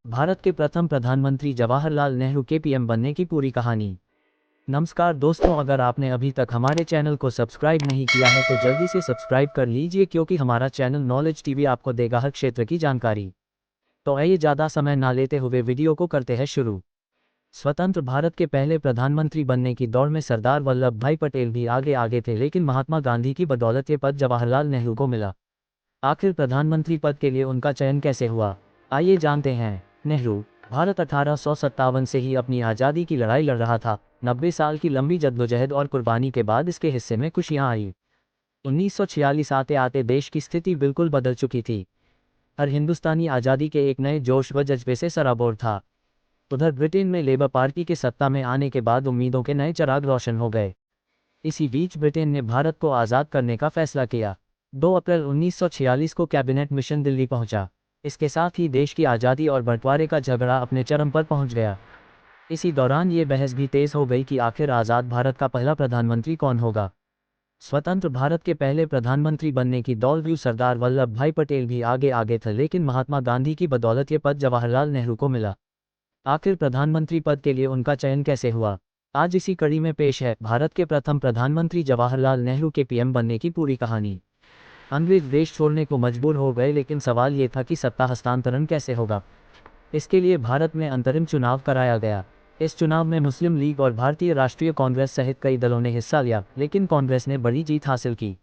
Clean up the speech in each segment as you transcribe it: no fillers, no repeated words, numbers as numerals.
भारत के प्रथम प्रधानमंत्री जवाहरलाल नेहरू के पीएम बनने की पूरी कहानी। नमस्कार दोस्तों, अगर आपने अभी तक हमारे चैनल को सब्सक्राइब नहीं किया है तो जल्दी से सब्सक्राइब कर लीजिए, क्योंकि हमारा चैनल नॉलेज टीवी आपको देगा हर क्षेत्र की जानकारी। तो आइए ज़्यादा समय ना लेते हुए वीडियो को करते हैं शुरू। स्वतंत्र भारत के पहले प्रधानमंत्री बनने की दौड़ में सरदार वल्लभ भाई पटेल भी आगे आगे थे, लेकिन महात्मा गांधी की बदौलत ये पद जवाहरलाल नेहरू को मिला। आखिर प्रधानमंत्री पद के लिए उनका चयन कैसे हुआ, आइए जानते हैं। नेहरू भारत 1857 से ही अपनी आज़ादी की लड़ाई लड़ रहा था। 90 साल की लंबी जद्दोजहद और कुर्बानी के बाद इसके हिस्से में खुशियां आई। 1946 आते आते देश की स्थिति बिल्कुल बदल चुकी थी। हर हिंदुस्तानी आज़ादी के एक नए जोश व जज्बे से सराबोर था। उधर ब्रिटेन में लेबर पार्टी के सत्ता में आने के बाद उम्मीदों के नए चिराग रोशन हो गए। इसी बीच ब्रिटेन ने भारत को आज़ाद करने का फैसला किया। 2 अप्रैल 1946 को कैबिनेट मिशन दिल्ली पहुंचा। इसके साथ ही देश की आज़ादी और बंटवारे का झगड़ा अपने चरम पर पहुंच गया। इसी दौरान ये बहस भी तेज हो गई कि आखिर आज़ाद भारत का पहला प्रधानमंत्री कौन होगा। स्वतंत्र भारत के पहले प्रधानमंत्री बनने की दौड़ में सरदार वल्लभ भाई पटेल भी आगे आगे थे, लेकिन महात्मा गांधी की बदौलत ये पद जवाहरलाल नेहरू को मिला। आखिर प्रधानमंत्री पद के लिए उनका चयन कैसे हुआ, आज इसी कड़ी में पेश है भारत के प्रथम प्रधानमंत्री जवाहरलाल नेहरू के पीएम बनने की पूरी कहानी। अंग्रेज देश छोड़ने को मजबूर हो गए, लेकिन सवाल ये था कि सत्ता हस्तांतरण कैसे होगा। इसके लिए भारत में अंतरिम चुनाव कराया गया। इस चुनाव में मुस्लिम लीग और भारतीय राष्ट्रीय कांग्रेस सहित कई दलों ने हिस्सा लिया, लेकिन कांग्रेस ने बड़ी जीत हासिल की।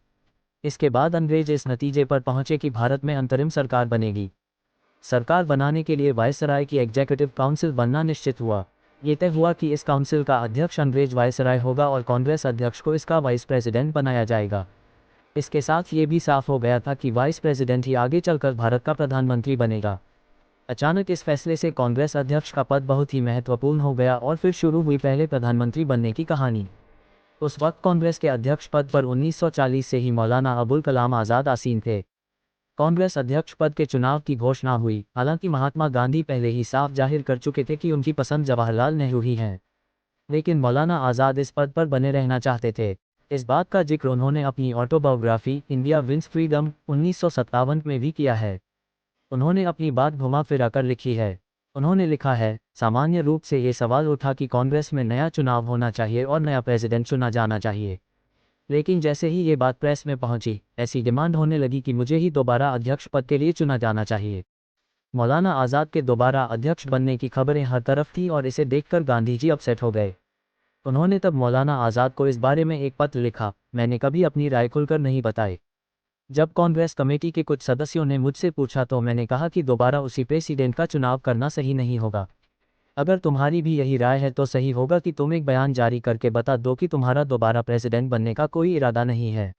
इसके बाद अंग्रेज इस नतीजे पर पहुंचे कि भारत में अंतरिम सरकार बनेगी। सरकार बनाने के लिए वायसराय की एग्जीक्यूटिव काउंसिल बनना निश्चित हुआ। ये तय हुआ कि इस काउंसिल का अध्यक्ष अंग्रेज वायसराय होगा और कांग्रेस अध्यक्ष को इसका वाइस प्रेसिडेंट बनाया जाएगा। इसके साथ ये भी साफ हो गया था कि वाइस प्रेसिडेंट ही आगे चलकर भारत का प्रधानमंत्री बनेगा। अचानक इस फैसले से कांग्रेस अध्यक्ष का पद बहुत ही महत्वपूर्ण हो गया और फिर शुरू हुई पहले प्रधानमंत्री बनने की कहानी। उस वक्त कांग्रेस के अध्यक्ष पद पर 1940 से ही मौलाना अबुल कलाम आज़ाद आसीन थे। कांग्रेस अध्यक्ष पद के चुनाव की घोषणा हुई। हालांकि महात्मा गांधी पहले ही साफ जाहिर कर चुके थे कि उनकी पसंद जवाहरलाल नेहरू ही हैं, लेकिन मौलाना आज़ाद इस पद पर बने रहना चाहते थे। इस बात का जिक्र उन्होंने अपनी ऑटोबायोग्राफी इंडिया विंस फ्रीडम 1957 में भी किया है। उन्होंने अपनी बात घुमा फिरा कर लिखी है। उन्होंने लिखा है, सामान्य रूप से ये सवाल उठा कि कांग्रेस में नया चुनाव होना चाहिए और नया प्रेसिडेंट चुना जाना चाहिए। लेकिन जैसे ही ये बात प्रेस में पहुंची, ऐसी डिमांड होने लगी कि मुझे ही दोबारा अध्यक्ष पद के लिए चुना जाना चाहिए। मौलाना आज़ाद के दोबारा अध्यक्ष बनने की खबरें हर तरफ थी और इसे देखकर गांधी जी अपसेट हो गए। उन्होंने तब मौलाना आज़ाद को इस बारे में एक पत्र लिखा, मैंने कभी अपनी राय खुलकर नहीं बताई। जब कांग्रेस कमेटी के कुछ सदस्यों ने मुझसे पूछा तो मैंने कहा कि दोबारा उसी प्रेसिडेंट का चुनाव करना सही नहीं होगा। अगर तुम्हारी भी यही राय है तो सही होगा कि तुम एक बयान जारी करके बता दो कि तुम्हारा दोबारा प्रेसिडेंट बनने का कोई इरादा नहीं है।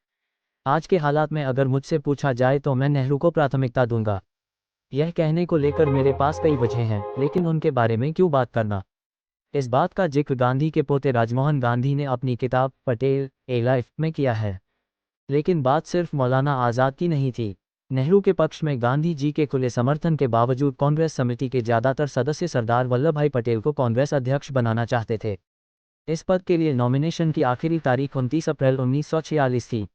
आज के हालात में अगर मुझसे पूछा जाए तो मैं नेहरू को प्राथमिकता दूंगा। यह कहने को लेकर मेरे पास कई वजह हैं, लेकिन उनके बारे में क्यों बात करना। इस बात का जिक्र गांधी के पोते राजमोहन गांधी ने अपनी किताब पटेल ए लाइफ में किया है। लेकिन बात सिर्फ मौलाना आज़ाद की नहीं थी। नेहरू के पक्ष में गांधी जी के खुले समर्थन के बावजूद कांग्रेस समिति के ज़्यादातर सदस्य सरदार वल्लभ भाई पटेल को कांग्रेस अध्यक्ष बनाना चाहते थे। इस पद के लिए नॉमिनेशन की आखिरी तारीख 29 अप्रैल 1946 थी।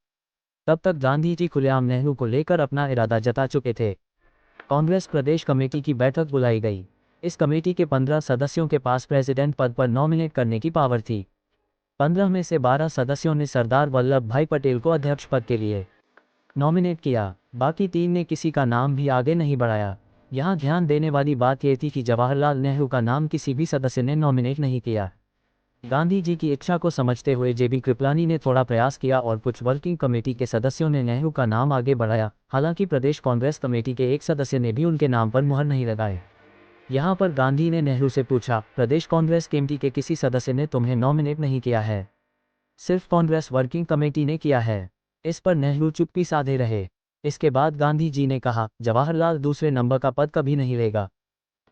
तब तक गांधी जी खुलेआम नेहरू को लेकर अपना इरादा जता चुके थे। कांग्रेस प्रदेश कमेटी की बैठक बुलाई गई। इस कमेटी के 15 सदस्यों के पास प्रेसिडेंट पद पर नॉमिनेट करने की पावर थी। 15 में से 12 सदस्यों ने सरदार वल्लभ भाई पटेल को अध्यक्ष पद के लिए नॉमिनेट किया। बाकी 3 ने किसी का नाम भी आगे नहीं बढ़ाया। यहाँ ध्यान देने वाली बात यह थी कि जवाहरलाल नेहरू का नाम किसी भी सदस्य ने नॉमिनेट नहीं किया। गांधी जी की इच्छा को समझते हुए जेबी कृपलानी ने थोड़ा प्रयास किया और कुछ वर्किंग कमेटी के सदस्यों ने नेहरू का नाम आगे बढ़ाया। हालांकि प्रदेश कांग्रेस कमेटी के एक सदस्य ने भी उनके नाम पर मुहर नहीं लगाई। यहाँ पर गांधी ने नेहरू से पूछा, प्रदेश कांग्रेस कमेटी के किसी सदस्य ने तुम्हें नॉमिनेट नहीं किया है? सिर्फ कांग्रेस वर्किंग कमेटी ने किया है। इस पर नेहरू चुप्पी साधे रहे। इसके बाद गांधी जी ने कहा, जवाहरलाल दूसरे नंबर का पद कभी नहीं लेगा।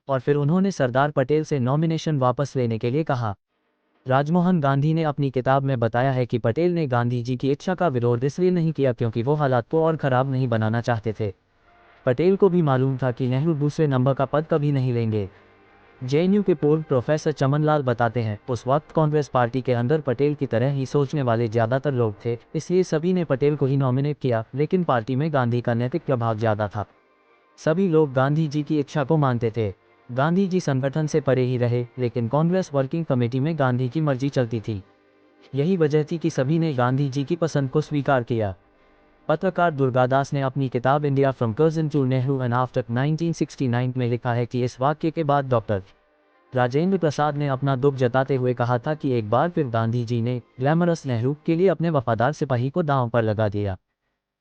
और फिर उन्होंने सरदार पटेल से नॉमिनेशन वापस लेने के लिए कहा। राजमोहन गांधी ने अपनी किताब में बताया है कि पटेल ने गांधी जी की इच्छा का विरोध इसलिए नहीं किया क्योंकि वो हालात को और ख़राब नहीं बनाना चाहते थे। पटेल को भी मालूम था कि नेहरू दूसरे नंबर का पद कभी नहीं लेंगे। जेएनयू के पूर्व प्रोफेसर चमनलाल बताते हैं, उस वक्त कांग्रेस पार्टी के अंदर पटेल की तरह ही सोचने वाले ज़्यादातर लोग थे, इसलिए सभी ने पटेल को ही नॉमिनेट किया। लेकिन पार्टी में गांधी का नैतिक प्रभाव ज़्यादा था। सभी लोग गांधी जी की इच्छा को मानते थे। गांधी जी संगठन से परे ही रहे, लेकिन कांग्रेस वर्किंग कमेटी में गांधी की मर्जी चलती थी। यही वजह थी कि सभी ने गांधी जी की पसंद को स्वीकार किया। पत्रकार दुर्गादास ने अपनी किताब India from Curzon to Nehru and after 1969 में लिखा है कि इस वाक्य के बाद डॉक्टर राजेंद्र प्रसाद ने अपना दुख जताते हुए कहा था कि एक बार फिर गांधी जी ने ग्लैमरस नेहरू के लिए अपने वफादार सिपाही को दांव पर लगा दिया।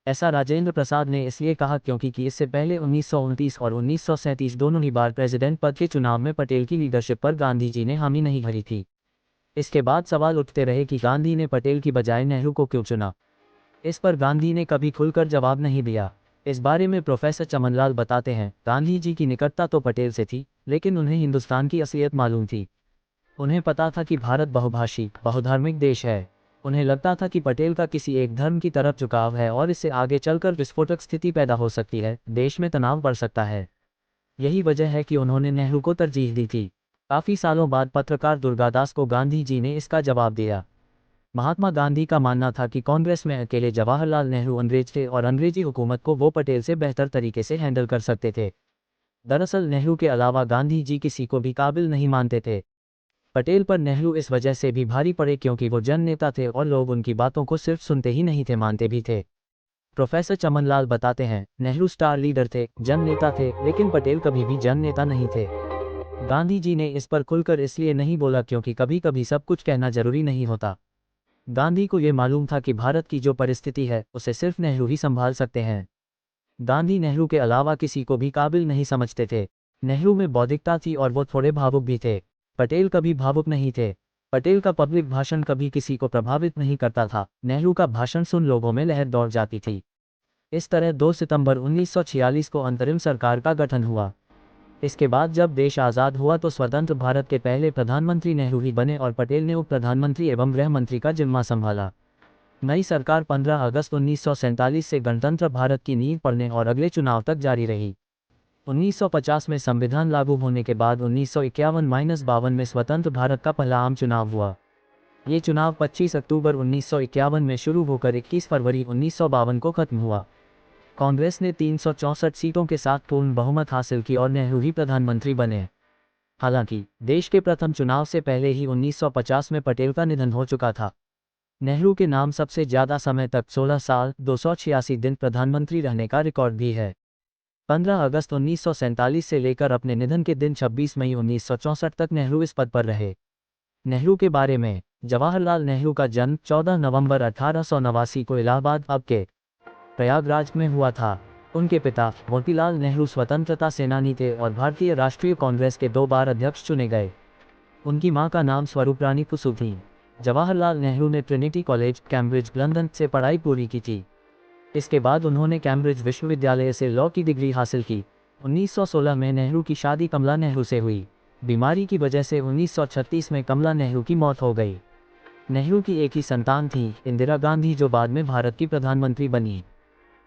ऐसा राजेंद्र प्रसाद ने इसलिए कहा क्योंकि इससे पहले 1929 और 1937 दोनों ही बार प्रेसिडेंट पद के चुनाव में पटेल की लीडरशिप पर गांधी जी ने हामी नहीं भरी थी। इसके बाद सवाल उठते रहे कि गांधी ने पटेल की बजाय नेहरू को क्यों चुना। इस पर गांधी ने कभी खुलकर जवाब नहीं दिया। इस बारे में प्रोफेसर चमनलाल बताते हैं, गांधी जी की निकटता तो पटेल से थी, लेकिन उन्हें हिंदुस्तान की असलियत मालूम थी। उन्हें पता था कि भारत बहुभाषी बहुधार्मिक देश है। उन्हें लगता था कि पटेल का किसी एक धर्म की तरफ झुकाव है और इससे आगे चलकर विस्फोटक स्थिति पैदा हो सकती है, देश में तनाव बढ़ सकता है। यही वजह है कि उन्होंने नेहरू को तरजीह दी थी। काफ़ी सालों बाद पत्रकार दुर्गादास को गांधी जी ने इसका जवाब दिया। महात्मा गांधी का मानना था कि कांग्रेस में अकेले जवाहरलाल नेहरू अंग्रेज थे और अंग्रेजी हुकूमत को वो पटेल से बेहतर तरीके से हैंडल कर सकते थे। दरअसल नेहरू के अलावा गांधी जी किसी को भी काबिल नहीं मानते थे। पटेल पर नेहरू इस वजह से भी भारी पड़े क्योंकि वो जन नेता थे और लोग उनकी बातों को सिर्फ सुनते ही नहीं थे, मानते भी थे। प्रोफेसर चमनलाल बताते हैं, नेहरू स्टार लीडर थे, जन नेता थे, लेकिन पटेल कभी भी जन नेता नहीं थे। गांधी जी ने इस पर खुलकर इसलिए नहीं बोला क्योंकि कभी कभी सब कुछ कहना जरूरी नहीं होता। गांधी को ये मालूम था कि भारत की जो परिस्थिति है उसे सिर्फ नेहरू ही संभाल सकते हैं। गांधी नेहरू के अलावा किसी को भी काबिल नहीं समझते थे। नेहरू में बौद्धिकता थी और वो थोड़े भावुक भी थे। पटेल कभी भावुक नहीं थे। पटेल का पब्लिक भाषण कभी किसी को प्रभावित नहीं करता था। नेहरू का भाषण सुन लोगों में लहर दौड़ जाती थी। इस तरह 2 सितंबर 1946 को अंतरिम सरकार का गठन हुआ। इसके बाद जब देश आज़ाद हुआ तो स्वतंत्र भारत के पहले प्रधानमंत्री नेहरू ही बने और पटेल ने उप प्रधानमंत्री एवं गृह मंत्री का जिम्मा संभाला। नई सरकार 15 अगस्त 1947 से गणतंत्र भारत की नींव पड़ने और अगले चुनाव तक जारी रही। 1950 में संविधान लागू होने के बाद 1951-52 में स्वतंत्र भारत का पहला आम चुनाव हुआ। ये चुनाव 25 अक्टूबर 1951 में शुरू होकर 21 फरवरी 1952 को खत्म हुआ। कांग्रेस ने 364 सीटों के साथ पूर्ण बहुमत हासिल की और नेहरू ही प्रधानमंत्री बने। हालांकि देश के प्रथम चुनाव से पहले ही 1950 में पटेल का निधन हो चुका था। नेहरू के नाम सबसे ज़्यादा समय तक 16 साल 286 दिन प्रधानमंत्री रहने का रिकॉर्ड भी है। 15 अगस्त 1947 से लेकर अपने निधन के दिन 26 मई 1964 तक नेहरू इस पद पर रहे। नेहरू के बारे में, जवाहरलाल नेहरू का जन्म 14 नवंबर 1889 को इलाहाबाद अब के प्रयागराज में हुआ था। उनके पिता मोतीलाल नेहरू स्वतंत्रता सेनानी थे और भारतीय राष्ट्रीय कांग्रेस के 2 बार अध्यक्ष चुने गए। उनकी मां का नाम स्वरूपरानी कुसुम थी। जवाहरलाल नेहरू ने ट्रिनिटी कॉलेज, कैम्ब्रिज, लंदन से पढ़ाई पूरी की थी। इसके बाद उन्होंने कैम्ब्रिज विश्वविद्यालय से लॉ की डिग्री हासिल की। 1916 में नेहरू की शादी कमला नेहरू से हुई। बीमारी की वजह से 1936 में कमला नेहरू की मौत हो गई। नेहरू की एक ही संतान थी, इंदिरा गांधी, जो बाद में भारत की प्रधानमंत्री बनी।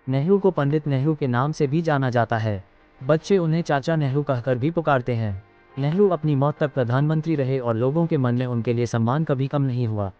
नेहरू को पंडित नेहरू के नाम से भी जाना जाता है। बच्चे उन्हें चाचा नेहरू कहकर भी पुकारते हैं। नेहरू अपनी मौत तक प्रधानमंत्री रहे और लोगों के मन में उनके लिए सम्मान कभी कम नहीं हुआ।